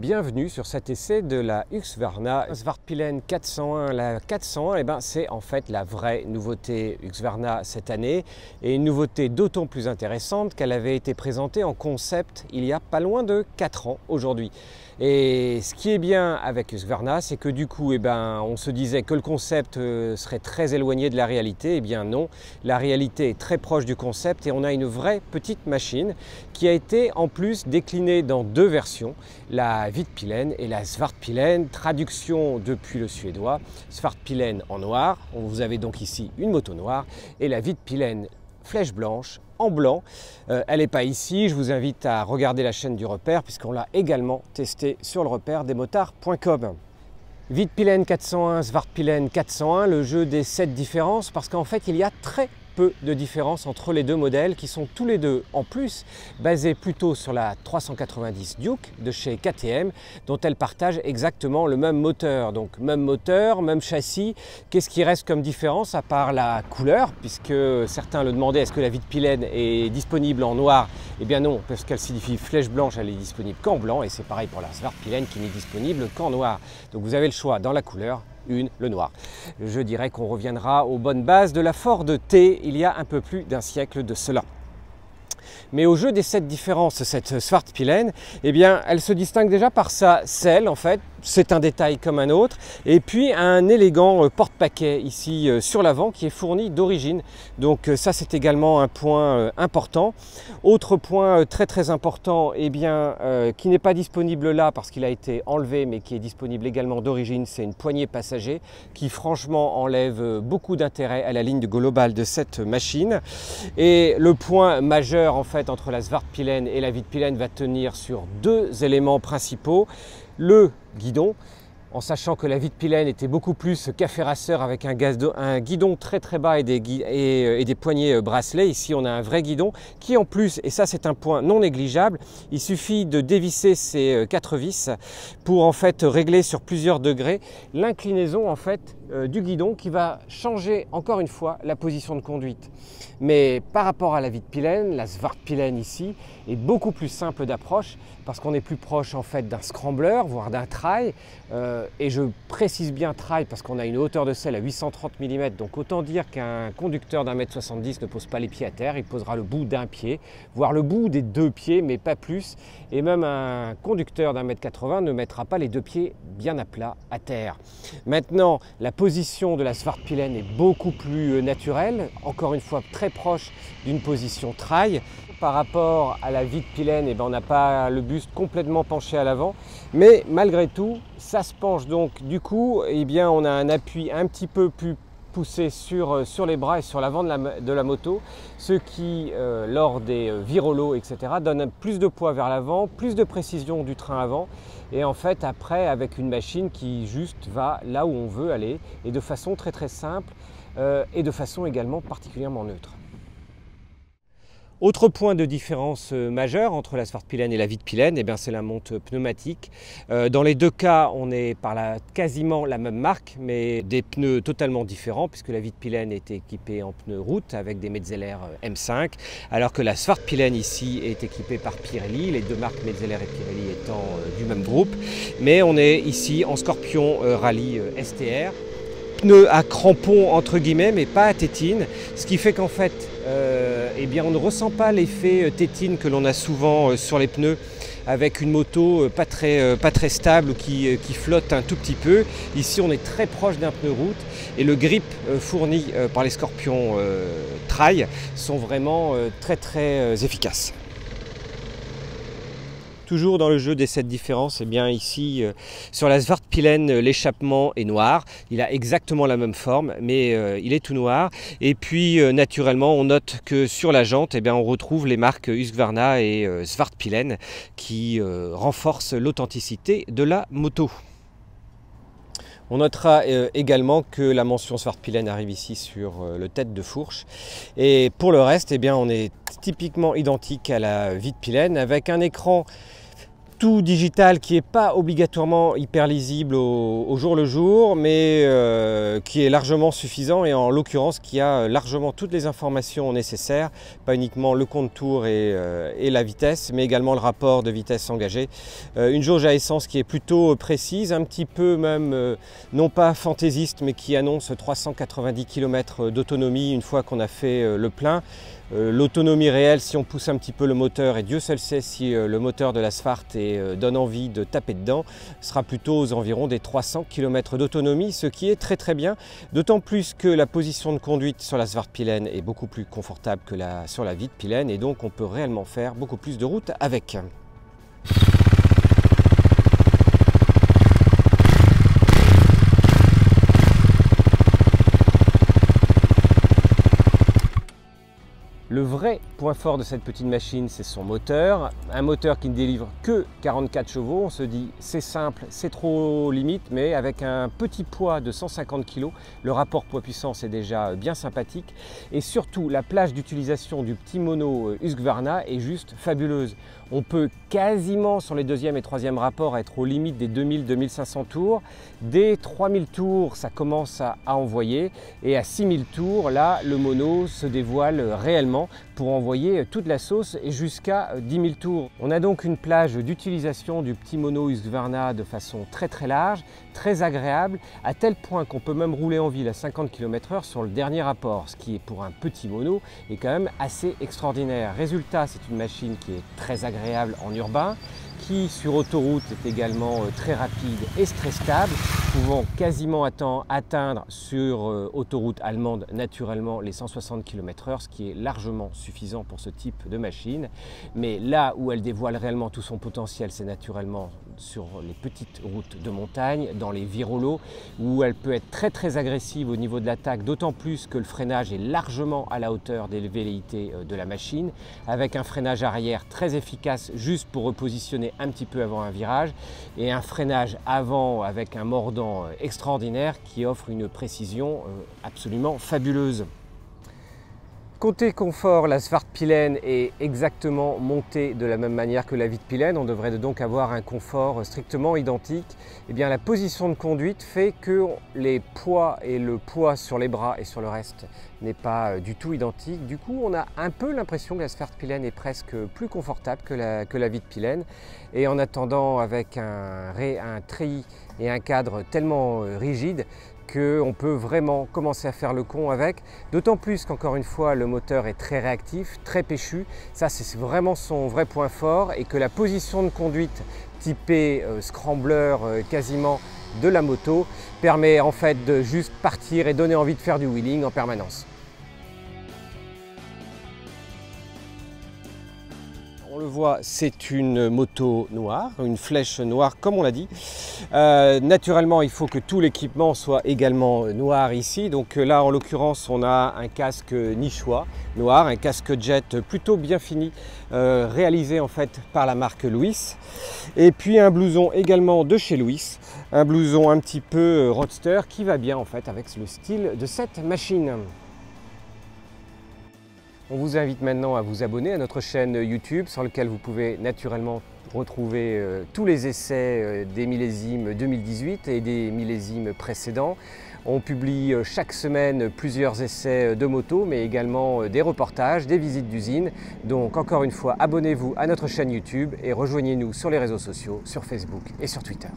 bienvenue sur cet essai de la Husqvarna Svartpilen 401. La 401, c'est en fait la vraie nouveauté Husqvarna cette année, et une nouveauté d'autant plus intéressante qu'elle avait été présentée en concept il y a pas loin de 4 ans aujourd'hui. Et ce qui est bien avec Husqvarna, c'est que du coup, on se disait que le concept serait très éloigné de la réalité. Eh bien non, la réalité est très proche du concept et on a une vraie petite machine qui a été en plus déclinée dans 2 versions, la Vitpilen et la Svartpilen, traduction depuis le suédois, Svartpilen en noir, vous avez donc ici une moto noire, et la Vitpilen flèche blanche en blanc. Elle n'est pas ici, je vous invite à regarder la chaîne du repère puisqu'on l'a également testé sur le repère desmotards.com. Vitpilen 401, Svartpilen 401, le jeu des 7 différences, parce qu'en fait il y a très peu de différence entre les 2 modèles qui sont tous les deux en plus basés plutôt sur la 390 Duke de chez KTM, dont elles partagent exactement le même moteur. Donc même moteur, même châssis. Qu'est-ce qui reste comme différence à part la couleur, puisque certains le demandaient, est-ce que la Vitpilen est disponible en noir? Eh bien non, parce qu'elle signifie flèche blanche, elle est disponible qu'en blanc, et c'est pareil pour la Svartpilen qui n'est disponible qu'en noir. Donc vous avez le choix dans la couleur, le noir. Je dirais qu'on reviendra aux bonnes bases de la Ford T il y a un peu plus d'un siècle de cela. Mais au jeu des 7 différences, cette Svartpilen, elle se distingue déjà par sa selle en fait. C'est un détail comme un autre, et puis un élégant porte-paquet ici sur l'avant qui est fourni d'origine. Donc ça c'est également un point important. Autre point très important, qui n'est pas disponible là parce qu'il a été enlevé, mais qui est disponible également d'origine, c'est une poignée passager qui franchement enlève beaucoup d'intérêt à la ligne globale de cette machine. Et le point majeur en fait entre la Svartpilen et la Vitpilen va tenir sur 2 éléments principaux. Le guidon, en sachant que la Vitpilen était beaucoup plus café racer avec un guidon très bas et des poignées bracelets. Ici on a un vrai guidon qui en plus, et ça c'est un point non négligeable, il suffit de dévisser ces 4 vis pour en fait régler sur plusieurs degrés l'inclinaison en fait du guidon, qui va changer encore une fois la position de conduite. Mais par rapport à la Vitpilen, la Svartpilen ici est beaucoup plus simple d'approche parce qu'on est plus proche en fait d'un scrambler, voire d'un trail. Et je précise bien trail parce qu'on a une hauteur de selle à 830 mm, donc autant dire qu'un conducteur d'1,70 m ne pose pas les pieds à terre, il posera le bout d'un pied, voire le bout des 2 pieds, mais pas plus. Et même un conducteur d'1,80 m ne mettra pas les 2 pieds bien à plat à terre. Maintenant, la position de la Svartpilen est beaucoup plus naturelle, encore une fois très proche d'une position trail. Par rapport à la Vitpilen, on n'a pas le buste complètement penché à l'avant, mais malgré tout, ça se penche, donc du coup, on a un appui un petit peu plus poussé sur les bras et sur l'avant de la moto, ce qui, lors des virolos, etc., donne plus de poids vers l'avant, plus de précision du train avant, et en fait après avec une machine qui juste va là où on veut aller, et de façon très simple, et de façon également particulièrement neutre. Autre point de différence majeur entre la Svartpilen et la Vitpilen, c'est la monte pneumatique. Dans les 2 cas, on est par quasiment la même marque, mais des pneus totalement différents, puisque la Vitpilen est équipée en pneus route avec des Metzeler M5, alors que la Svartpilen ici est équipée par Pirelli, les 2 marques Metzeler et Pirelli étant du même groupe. Mais on est ici en Scorpion Rally STR. Pneus à crampons entre guillemets, mais pas à tétine, ce qui fait qu'en fait on ne ressent pas l'effet tétine que l'on a souvent sur les pneus avec une moto pas très stable, qui flotte un tout petit peu. Ici on est très proche d'un pneu route, et le grip fourni par les Scorpions Trail sont vraiment très efficaces. Toujours dans le jeu des 7 différences, ici sur la Svartpilen, l'échappement est noir. Il a exactement la même forme, mais il est tout noir. Et puis naturellement, on note que sur la jante, on retrouve les marques Husqvarna et Svartpilen qui renforcent l'authenticité de la moto. On notera également que la mention Svartpilen arrive ici sur le tête de fourche. Et pour le reste, on est typiquement identique à la Vitpilen avec un écran tout digital qui n'est pas obligatoirement hyper lisible au jour le jour, mais qui est largement suffisant et en l'occurrence qui a largement toutes les informations nécessaires, pas uniquement le contour et la vitesse, mais également le rapport de vitesse engagée. Une jauge à essence qui est plutôt précise, un petit peu même non pas fantaisiste, mais qui annonce 390 km d'autonomie une fois qu'on a fait le plein. L'autonomie réelle, si on pousse un petit peu le moteur, et Dieu seul sait si le moteur de la Sfart donne envie de taper dedans, sera plutôt aux environs des 300 km d'autonomie, ce qui est très bien, d'autant plus que la position de conduite sur la Svartpilen est beaucoup plus confortable que sur la Vitpilen, et donc on peut réellement faire beaucoup plus de route avec. Le vrai point fort de cette petite machine, c'est son moteur. Un moteur qui ne délivre que 44 chevaux. On se dit c'est simple, c'est trop limite, mais avec un petit poids de 150 kg, le rapport poids-puissance est déjà bien sympathique. Et surtout, la plage d'utilisation du petit mono Husqvarna est juste fabuleuse. On peut quasiment sur les deuxième et troisième rapports être aux limites des 2000-2500 tours. Dès 3000 tours, ça commence à envoyer. Et à 6000 tours, là, le mono se dévoile réellement pour envoyer toute la sauce et jusqu'à 10 000 tours. On a donc une plage d'utilisation du petit mono Husqvarna de façon très large, très agréable, à tel point qu'on peut même rouler en ville à 50 km/h sur le dernier rapport, ce qui est pour un petit mono est quand même assez extraordinaire. Résultat, c'est une machine qui est très agréable en urbain, qui sur autoroute est également très rapide et très stable, pouvant quasiment atteindre sur autoroute allemande naturellement les 160 km/h, ce qui est largement suffisant pour ce type de machine. Mais là où elle dévoile réellement tout son potentiel, c'est naturellement sur les petites routes de montagne, dans les virolos, où elle peut être très agressive au niveau de l'attaque, d'autant plus que le freinage est largement à la hauteur des velléités de la machine, avec un freinage arrière très efficace juste pour repositionner un petit peu avant un virage, et un freinage avant avec un mordant extraordinaire qui offre une précision absolument fabuleuse. Côté confort, la Svartpilen est exactement montée de la même manière que la Vitpilen. On devrait donc avoir un confort strictement identique. Eh bien, la position de conduite fait que les poids et le poids sur les bras et sur le reste n'est pas du tout identique. Du coup, on a un peu l'impression que la Svartpilen est presque plus confortable que la Vitpilen. Et en attendant, avec un treillis et un cadre tellement rigide, qu'on peut vraiment commencer à faire le con avec, d'autant plus qu'encore une fois le moteur est très réactif, très péchu, ça c'est vraiment son vrai point fort, et que la position de conduite typée scrambler quasiment de la moto permet en fait de juste partir et donner envie de faire du wheeling en permanence. On le voit, c'est une moto noire, une flèche noire comme on l'a dit. Naturellement, il faut que tout l'équipement soit également noir ici. Donc là, en l'occurrence, on a un casque niçois noir, un casque jet plutôt bien fini, réalisé en fait par la marque Louis. Et puis un blouson également de chez Louis, un blouson un petit peu roadster qui va bien en fait avec le style de cette machine. On vous invite maintenant à vous abonner à notre chaîne YouTube sur laquelle vous pouvez naturellement retrouver tous les essais des millésimes 2018 et des millésimes précédents. On publie chaque semaine plusieurs essais de moto, mais également des reportages, des visites d'usines. Donc encore une fois, abonnez-vous à notre chaîne YouTube et rejoignez-nous sur les réseaux sociaux, sur Facebook et sur Twitter.